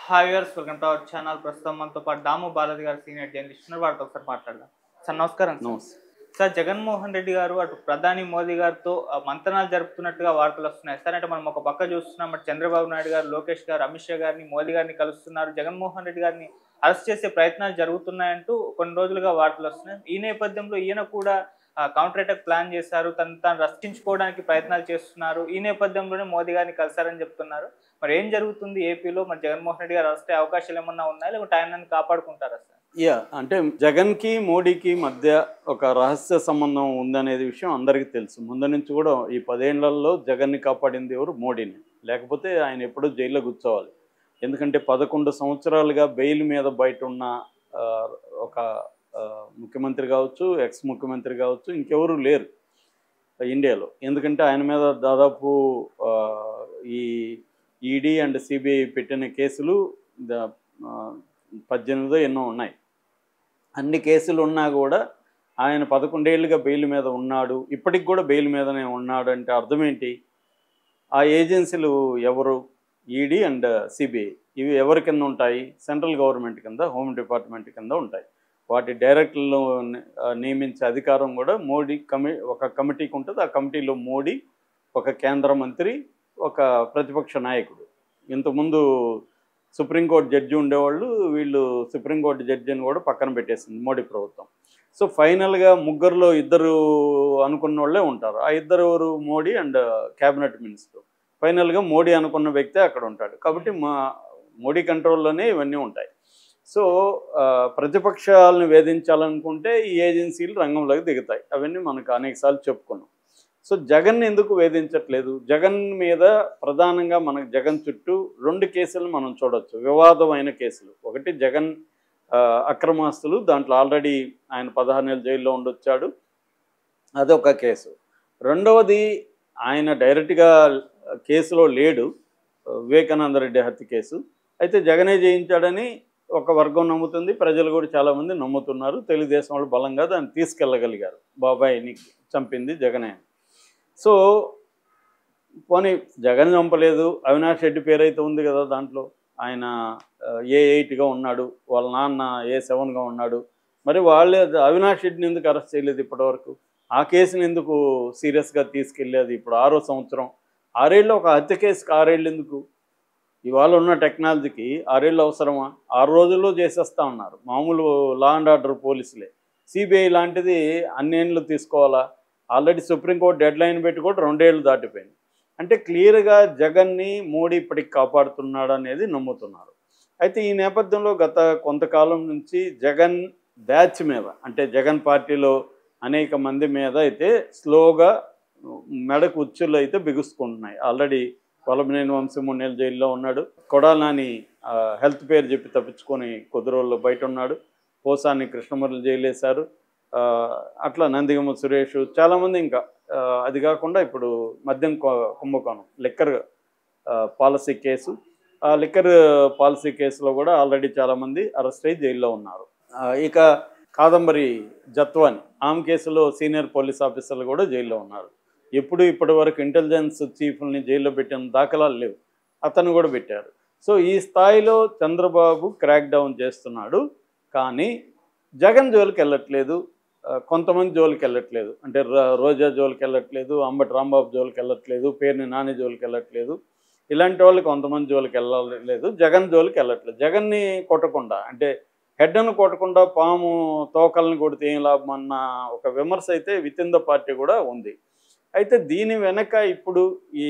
Hi viewers, welcome to our channel. ప్రస్తుతం మనతో పాటు దాము బాలాజీ గారు సీనియర్ జర్నలిస్ట్ ఉన్నారు. వారితో ఒకసారి మాట్లాడదాం. సార్ నమస్కారం. నమస్తే. సార్, జగన్మోహన్ రెడ్డి గారు అటు ప్రధాని మోదీ గారితో మంతనాలు జరుపుతున్నట్టుగా వార్తలు వస్తున్నాయి సార్. అంటే మనం ఒక పక్క చూస్తున్నాం, అటు చంద్రబాబు నాయుడు గారు, లోకేష్ గారు, అమిత్ షా గారిని, మోదీ గారిని కలుస్తున్నారు. జగన్మోహన్ రెడ్డి గారిని అరెస్ట్ చేసే ప్రయత్నాలు జరుగుతున్నాయంటూ కొన్ని రోజులుగా వార్తలు వస్తున్నాయి. ఈ నేపథ్యంలో ఈయన కూడా కౌంటర్ అటాక్ ప్లాన్ చేశారు, తాను రక్షించుకోవడానికి ప్రయత్నాలు చేస్తున్నారు. ఈ నేపథ్యంలోనే మోదీ గారిని కలిశారని చెప్తున్నారు. మరి ఏం జరుగుతుంది ఏపీలో? మరి జగన్మోహన్ రెడ్డి గారు అరెస్ట్ అయ్యే అవకాశాలు ఏమన్నా ఉన్నాయా, లేకుంటే ఆయనని కాపాడుకుంటారా సార్? అంటే జగన్కి మోడీకి మధ్య ఒక రహస్య సంబంధం ఉందనేది విషయం అందరికీ తెలుసు. ముందు నుంచి కూడా ఈ 10 ఏళ్లలో జగన్ని కాపాడింది ఎవరు? మోడీని. లేకపోతే ఆయన ఎప్పుడూ జైల్లో కూర్చోవాలి. ఎందుకంటే 11 సంవత్సరాలుగా బెయిల్ మీద బయట ఉన్న ఒక ముఖ్యమంత్రి కావచ్చు, ఎక్స్ ముఖ్యమంత్రి కావచ్చు, ఇంకెవరూ లేరు ఇండియాలో. ఎందుకంటే ఆయన మీద దాదాపు ఈ ఈడీ అండ్ సిబిఐ పెట్టిన కేసులు 18 ఎన్నో ఉన్నాయి. అన్ని కేసులు ఉన్నా కూడా ఆయన 11 ఏళ్ళుగా బెయిల్ మీద ఉన్నాడు, ఇప్పటికి కూడా బెయిల్ మీదనే ఉన్నాడు. అంటే అర్థం ఏంటి? ఆ ఏజెన్సీలు ఎవరు? ED and CBI. ఇవి ఎవరి కింద ఉంటాయి? సెంట్రల్ గవర్నమెంట్ కింద, హోమ్ డిపార్ట్మెంట్ కింద ఉంటాయి. వాటి డైరెక్టర్లు నియమించే అధికారం కూడా మోడీ ఒక కమిటీకి ఉంటుంది. ఆ కమిటీలో మోడీ, ఒక కేంద్ర మంత్రి, ఒక ప్రతిపక్ష నాయకుడు. ఇంతకుముందు సుప్రీంకోర్టు జడ్జి ఉండేవాళ్ళు, వీళ్ళు సుప్రీంకోర్టు జడ్జిని కూడా పక్కన పెట్టేసింది మోడీ ప్రభుత్వం. సో ఫైనల్గా ముగ్గురులో ఇద్దరు అనుకున్న వాళ్ళే ఉంటారు. ఆ ఇద్దరు ఎవరు? Modi and cabinet minister. ఫైనల్గా మోడీ అనుకున్న వ్యక్తే అక్కడ ఉంటాడు. కాబట్టి మోడీ కంట్రోల్లోనే ఇవన్నీ ఉంటాయి. సో ప్రతిపక్షాలను వేధించాలనుకుంటే ఈ ఏజెన్సీలు రంగంలోకి దిగుతాయి. అవన్నీ మనకు అనేకసార్లు చెప్పుకున్నాం. సో జగన్ ఎందుకు వేధించట్లేదు? జగన్ మీద ప్రధానంగా మనకు జగన్ చుట్టూ 2 కేసులు మనం చూడొచ్చు, వివాదమైన కేసులు. ఒకటి జగన్ అక్రమాస్తులు, దాంట్లో ఆల్రెడీ ఆయన 16 నెలలు జైల్లో ఉండొచ్చాడు, అదొక కేసు. రెండవది ఆయన డైరెక్ట్గా కేసులో లేడు, వివేకానంద రెడ్డి హత్య కేసు. అయితే జగనే చేయించాడని ఒక వర్గం నమ్ముతుంది, ప్రజలు కూడా చాలామంది నమ్ముతున్నారు. తెలుగుదేశం వాళ్ళు బలంగా దాన్ని తీసుకెళ్ళగలిగారు, బాబాయిని చంపింది జగనే. సో పోనీ జగన్ చంపలేదు, అవినాష్ రెడ్డి పేరైతే ఉంది కదా దాంట్లో. ఆయన A8గా ఉన్నాడు, వాళ్ళ నాన్న A7గా ఉన్నాడు. మరి వాళ్ళే అవినాష్ రెడ్డిని ఎందుకు అరెస్ట్ చేయలేదు ఇప్పటివరకు? ఆ కేసుని ఎందుకు సీరియస్గా తీసుకెళ్ళేది? ఇప్పుడు 6వ సంవత్సరం. 6 ఏళ్ళు ఒక హత్య కేసుకి 6 ఏళ్ళు ఎందుకు? ఇవాళ ఉన్న టెక్నాలజీకి 6 ఏళ్ళు అవసరమా? 6 రోజుల్లో చేసేస్తా ఉన్నారు మామూలు లా అండ్ ఆర్డర్ పోలీసులే. సిబిఐ లాంటిది అన్నేళ్ళు తీసుకోవాలా? ఆల్రెడీ సుప్రీంకోర్టు డెడ్ లైన్ పెట్టి కూడా 2 ఏళ్ళు దాటిపోయింది. అంటే క్లియర్గా జగన్ని మోడీ ఇప్పటికి కాపాడుతున్నాడు అనేది నమ్ముతున్నారు. అయితే ఈ నేపథ్యంలో గత కొంతకాలం నుంచి జగన్ బ్యాచ్ మీద, అంటే జగన్ పార్టీలో అనేక మంది మీద అయితే స్లోగా మెడకు ఉచ్చులు అయితే బిగుసుకుంటున్నాయి. ఆల్రెడీ వల్లభనేని వంశీ 3 నెలలు జైల్లో ఉన్నాడు. కొడాలి నాని హెల్త్ పేరు చెప్పి తప్పించుకొని కొద్ది రోజుల్లో బయట ఉన్నాడు. పోసాని కృష్ణమురళి జైలు వేశారు. అట్లా నందిగమ సురేష్, చాలామంది. ఇంకా అది కాకుండా ఇప్పుడు మద్యం కుంభకోణం, లిక్కర్ పాలసీ కేసు, ఆ లిక్కర్ పాలసీ కేసులో కూడా ఆల్రెడీ చాలామంది అరెస్ట్ అయ్యి జైల్లో ఉన్నారు. ఇక కాదంబరి జత్వాని, ఆమె కేసులో సీనియర్ పోలీస్ ఆఫీసర్లు కూడా జైల్లో ఉన్నారు. ఇప్పటి వరకు ఇంటెలిజెన్స్ చీఫ్ని జైల్లో పెట్టిన దాఖలాలు లేవు, అతను కూడా పెట్టారు. సో ఈ స్థాయిలో చంద్రబాబు క్రాక్ డౌన్ చేస్తున్నాడు. కానీ జగన్ జోలికి వెళ్ళట్లేదు, కొంతమంది జోలికి వెళ్ళట్లేదు. అంటే రోజా జోలికి వెళ్ళట్లేదు, అంబటి రాంబాబు జోలికి వెళ్ళట్లేదు, పేర్ని నాని జోలికి వెళ్ళట్లేదు. ఇలాంటి వాళ్ళు కొంతమంది జోలికి వెళ్ళలేదు, జగన్ జోలికి వెళ్ళట్లేదు. జగన్ని కొట్టకుండా, అంటే హెడ్ను కొట్టకుండా పాము తోకల్ని కొడితే ఏం లాభం అన్న ఒక విమర్శ అయితే విత్ ఇన్ ద పార్టీ కూడా ఉంది. అయితే దీని వెనక ఇప్పుడు ఈ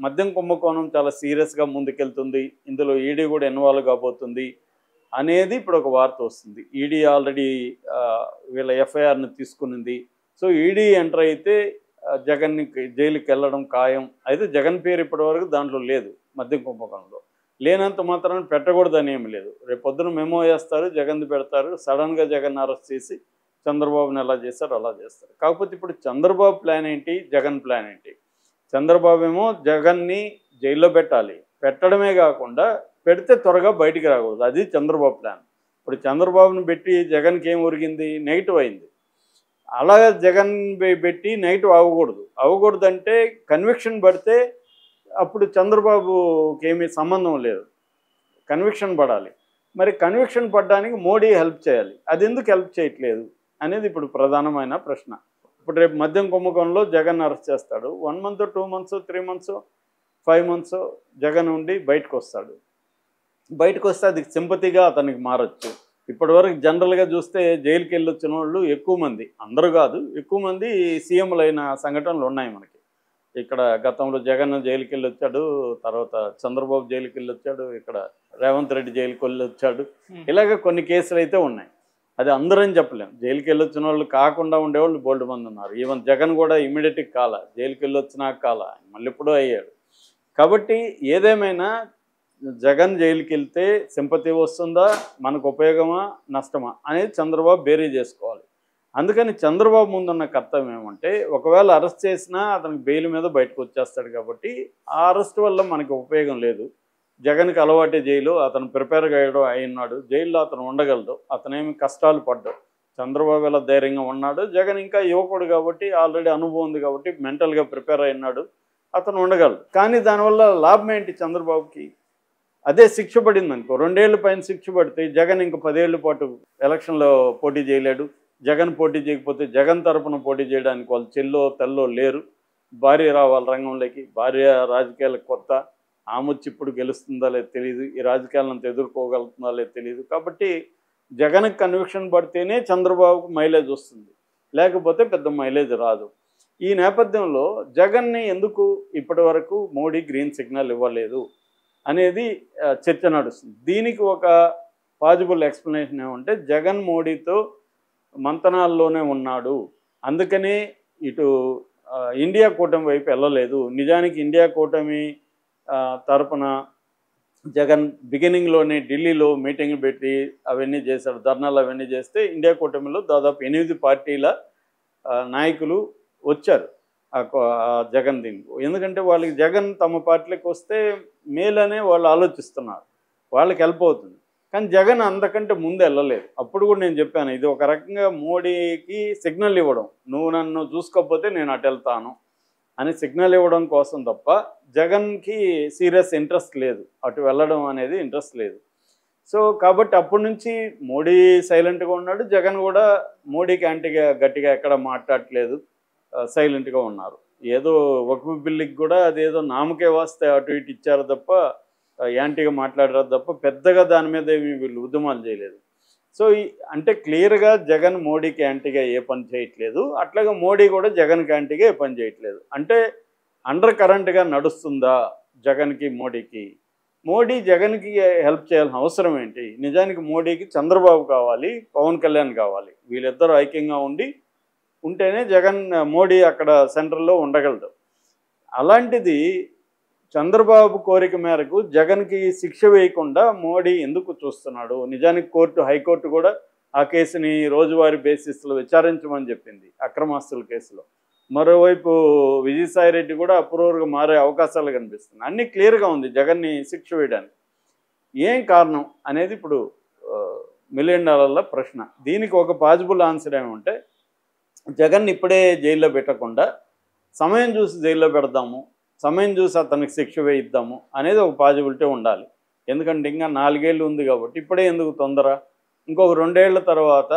మద్యం కుంభకోణం చాలా సీరియస్గా ముందుకెళ్తుంది, ఇందులో ఈడీ కూడా ఇన్వాల్వ్ కాబోతుంది అనేది ఇప్పుడు ఒక వార్త వస్తుంది. ఈడీ ఆల్రెడీ వీళ్ళ ఎఫ్ఐఆర్ని తీసుకునింది. సో ఈడీ ఎంటర్ అయితే జగన్ని జైలుకి వెళ్ళడం ఖాయం. అయితే జగన్ పేరు ఇప్పటివరకు దాంట్లో లేదు, మద్యం కుంభకోణంలో లేనంత మాత్రాన్ని పెట్టకూడదని ఏమి లేదు. రేపు పొద్దున మెమో వేస్తారు, జగన్ పెడతారు. సడన్గా జగన్ అరెస్ట్ చేసి చంద్రబాబుని ఎలా చేస్తారు అలా చేస్తారు. కాకపోతే ఇప్పుడు చంద్రబాబు ప్లాన్ ఏంటి, జగన్ ప్లాన్ ఏంటి? చంద్రబాబు ఏమో జగన్ని జైల్లో పెట్టాలి, పెట్టడమే కాకుండా పెడితే త్వరగా బయటికి రాకూడదు, అది చంద్రబాబు ప్లాన్. ఇప్పుడు చంద్రబాబుని పెట్టి జగన్కి ఏం ఒరిగింది? నెగిటివ్ అయింది. అలాగే జగన్ పెట్టి నెగిటివ్ అవ్వకూడదు అంటే కన్విక్షన్ పడితే అప్పుడు చంద్రబాబుకి ఏమీ సంబంధం లేదు. కన్విక్షన్ పడాలి. మరి కన్విక్షన్ పడడానికి మోడీ హెల్ప్ చేయాలి. అది ఎందుకు హెల్ప్ చేయట్లేదు అనేది ఇప్పుడు ప్రధానమైన ప్రశ్న. ఇప్పుడు రేపు మద్యం కుంభకోణంలో జగన్ అరెస్ట్ చేస్తాడు. 1 month 2 months 3 months 5 months Jagan ఉండి బయటకు వస్తాడు. బయటకు వస్తే అది సింపతిగా అతనికి మారచ్చు. ఇప్పటివరకు జనరల్గా చూస్తే జైలుకి వెళ్ళి వచ్చిన వాళ్ళు ఎక్కువ మంది, అందరూ కాదు, ఎక్కువ మంది సీఎంలు అయిన సంఘటనలు ఉన్నాయి మనకి. ఇక్కడ గతంలో జగన్ జైలుకి వెళ్ళి వచ్చాడు, తర్వాత చంద్రబాబు జైలుకి వెళ్ళి వచ్చాడు, ఇక్కడ రేవంత్ రెడ్డి జైలుకి వెళ్ళి వచ్చాడు. ఇలాగ కొన్ని కేసులు అయితే ఉన్నాయి. అది అందరని చెప్పలేం. జైలుకి వెళ్ళి వచ్చిన వాళ్ళు కాకుండా ఉండేవాళ్ళు బోల్డ్ మంది ఉన్నారు. ఈవెన్ జగన్ కూడా ఇమీడియట్గా కాల, జైలుకి వెళ్ళి వచ్చినాక కాల, మళ్ళీ ఎప్పుడూ అయ్యాడు. కాబట్టి ఏదేమైనా జగన్ జైలుకి వెళ్తే సింపతి వస్తుందా, మనకు ఉపయోగమా నష్టమా అనేది చంద్రబాబు బేరీ చేసుకోవాలి. అందుకని చంద్రబాబు ముందున్న కర్తవ్యం ఏమంటే, ఒకవేళ అరెస్ట్ చేసినా అతనికి బెయిల్ మీద బయటకు వచ్చేస్తాడు. కాబట్టి ఆ అరెస్ట్ వల్ల మనకి ఉపయోగం లేదు. జగన్కి అలవాటే జైలు, అతను ప్రిపేర్గా అయ్యాడు అయినాడు, జైల్లో అతను ఉండగలడు, అతనేమి కష్టాలు పడ్డాడు. చంద్రబాబు ఎలా ధైర్యంగా ఉన్నాడు, జగన్ ఇంకా యువకుడు కాబట్టి ఆల్రెడీ అనుభవం ఉంది కాబట్టి మెంటల్గా ప్రిపేర్ అయినాడు, అతను ఉండగలడు. కానీ దానివల్ల లాభం ఏంటి చంద్రబాబుకి? అదే శిక్ష పడింది అనుకో, 2 ఏళ్ళ పైన శిక్ష పడితే జగన్ ఇంక 10 ఏళ్ల పాటు ఎలక్షన్లో పోటీ చేయలేడు. జగన్ పోటీ చేయకపోతే జగన్ తరపున పోటీ చేయడానికి వాళ్ళు చెల్లో తల్లో లేరు. భార్య రావాలి రంగంలోకి, భార్య రాజకీయాలకు కొత్త, ఆమె ఇప్పుడు గెలుస్తుందా లేదు తెలియదు, ఈ రాజకీయాలను ఎదుర్కోగలుగుతుందా లేదు తెలియదు. కాబట్టి జగన్కి కన్విక్షన్ పడితేనే చంద్రబాబుకు మైలేజ్ వస్తుంది, లేకపోతే పెద్ద మైలేజ్ రాదు. ఈ నేపథ్యంలో జగన్ని ఎందుకు ఇప్పటి వరకు మోడీ గ్రీన్ సిగ్నల్ ఇవ్వలేదు అనేది చర్చ నడుస్తుంది. దీనికి ఒక పాజిబుల్ ఎక్స్ప్లెనేషన్ ఏమంటే, జగన్ మోడీతో మంతనాల్లోనే ఉన్నాడు, అందుకనే ఇటు ఇండియా కూటమి వైపు వెళ్ళలేదు. నిజానికి ఇండియా కూటమి తరపున జగన్ బిగినింగ్లోనే ఢిల్లీలో మీటింగ్లు పెట్టి అవన్నీ చేశాడు, ధర్నాలు అవన్నీ చేస్తే ఇండియా కూటమిలో దాదాపు 8 పార్టీల నాయకులు వచ్చారు జగన్ దీనికి. ఎందుకంటే వాళ్ళకి జగన్ తమ పార్టీలకు వస్తే మేలనే వాళ్ళు ఆలోచిస్తున్నారు, వాళ్ళకి హెల్ప్ అవుతుంది. కానీ జగన్ అంతకంటే ముందు వెళ్ళలేదు. అప్పుడు కూడా నేను చెప్పాను, ఇది ఒక రకంగా మోడీకి సిగ్నల్ ఇవ్వడం, నువ్వు నన్ను చూసుకోకపోతే నేను అటు వెళ్తాను అని సిగ్నల్ ఇవ్వడం కోసం తప్ప జగన్కి సీరియస్ ఇంట్రెస్ట్ లేదు, అటు వెళ్ళడం అనేది ఇంట్రెస్ట్ లేదు. సో కాబట్టి అప్పటి నుంచి మోడీ సైలెంట్గా ఉన్నాడు, జగన్ కూడా మోడీకి యాంటీగా గట్టిగా ఎక్కడ మాట్లాడట్లేదు, సైలెంట్గా ఉన్నారు. ఏదో వక్ఫ్ బిల్లుకి కూడా అదేదో నామకే వాస్తే అటు ఇటు ఇచ్చారు తప్ప యాంటీగా మాట్లాడారు తప్ప పెద్దగా దాని మీద ఏమి వీళ్ళు ఉద్యమాలు చేయలేదు. సో అంటే క్లియర్గా జగన్ మోడీకి యాంటీగా ఏ పని చేయట్లేదు, అట్లాగే మోడీ కూడా జగన్కి యాంటీగా ఏ పని చేయట్లేదు. అంటే అండర్ కరెంట్గా నడుస్తుందా జగన్కి మోడీకి? మోడీ జగన్కి హెల్ప్ చేయాల్సిన అవసరం ఏంటి? నిజానికి మోడీకి చంద్రబాబు కావాలి, పవన్ కళ్యాణ్ కావాలి. వీళ్ళిద్దరూ ఐక్యంగా ఉంటేనే జగన్ మోడీ అక్కడ సెంట్రల్లో ఉండగలడు. అలాంటిది చంద్రబాబు కోరిక మేరకు జగన్కి శిక్ష వేయకుండా మోడీ ఎందుకు చూస్తున్నాడు? నిజానికి హైకోర్టు కూడా ఆ కేసుని రోజువారీ బేసిస్లో విచారించమని చెప్పింది, అక్రమాస్తుల కేసులో. మరోవైపు విజయసాయిరెడ్డి కూడా అప్రూవర్గా మారే అవకాశాలు కనిపిస్తుంది. అన్నీ క్లియర్గా ఉంది జగన్ని శిక్ష వేయడానికి. ఏం కారణం అనేది ఇప్పుడు $1 మిలియన్ ప్రశ్న. దీనికి ఒక పాజిబుల్ ఆన్సర్ ఏమంటే, జగన్ ఇప్పుడే జైల్లో పెట్టకుండా సమయం చూసి జైల్లో పెడదాము, సమయం చూసి అతనికి శిక్ష వేయిద్దాము అనేది ఒక పాజిబిలిటీ ఉండాలి. ఎందుకంటే ఇంకా 4 ఏళ్ళు ఉంది కాబట్టి ఇప్పుడే ఎందుకు తొందర? ఇంకొక 2 ఏళ్ల తర్వాత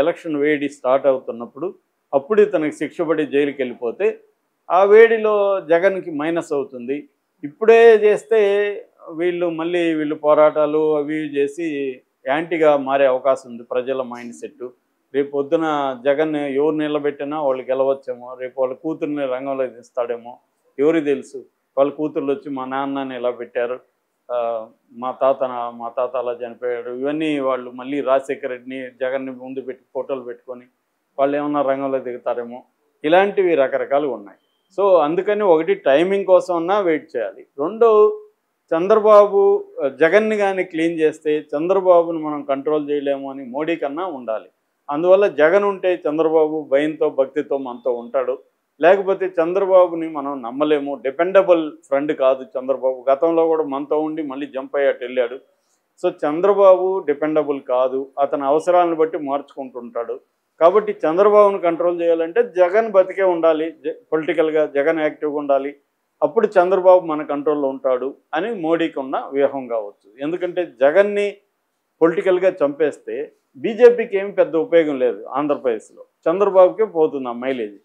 ఎలక్షన్ వేడి స్టార్ట్ అవుతున్నప్పుడు అప్పుడు ఇతనికి శిక్ష పడి జైలుకి వెళ్ళిపోతే ఆ వేడిలో జగన్కి మైనస్ అవుతుంది. ఇప్పుడే చేస్తే వీళ్ళు పోరాటాలు అవి చేసి యాంటీగా మారే అవకాశం ఉంది ప్రజల మైండ్ సెట్. రేపు పొద్దున జగన్ ఎవరు నిలబెట్టినా వాళ్ళు గెలవచ్చేమో, రేపు వాళ్ళ కూతుర్ని రంగంలో తీస్తాడేమో, ఎవరికి తెలుసు? వాళ్ళ కూతుర్లు వచ్చి మా నాన్నని ఇలా పెట్టారు, మా తాత అలా చనిపోయాడు, ఇవన్నీ వాళ్ళు మళ్ళీ రాజశేఖర రెడ్డిని జగన్ని ముందు పెట్టి ఫోటోలు పెట్టుకొని వాళ్ళు ఏమన్నా రంగంలో దిగుతారేమో, ఇలాంటివి రకరకాలు ఉన్నాయి. సో అందుకని ఒకటి టైమింగ్ కోసం అన్నా వెయిట్ చేయాలి. 2 చంద్రబాబు జగన్ని కానీ క్లీన్ చేస్తే చంద్రబాబును మనం కంట్రోల్ చేయలేము అని మోడీ కన్నా ఉండాలి. అందువల్ల జగన్ ఉంటే చంద్రబాబు భయంతో భక్తితో మనతో ఉంటాడు, లేకపోతే చంద్రబాబుని మనం నమ్మలేము. డిపెండబుల్ ఫ్రెండ్ కాదు చంద్రబాబు. గతంలో కూడా మనతో ఉండి మళ్ళీ జంప్ అయ్యాటు వెళ్ళాడు. సో చంద్రబాబు డిపెండబుల్ కాదు, అతని అవసరాలను బట్టి మార్చుకుంటుంటాడు. కాబట్టి చంద్రబాబును కంట్రోల్ చేయాలంటే జగన్ బతికే ఉండాలి, పొలిటికల్గా జగన్ యాక్టివ్గా ఉండాలి. అప్పుడు చంద్రబాబు మన కంట్రోల్లో ఉంటాడు అని మోడీకి ఉన్న వ్యూహం కావచ్చు. ఎందుకంటే జగన్ని పొలిటికల్గా చంపేస్తే బీజేపీకి ఏమి పెద్ద ఉపయోగం లేదు ఆంధ్రప్రదేశ్లో, చంద్రబాబుకే పోతుంది ఆ మైలేజ్.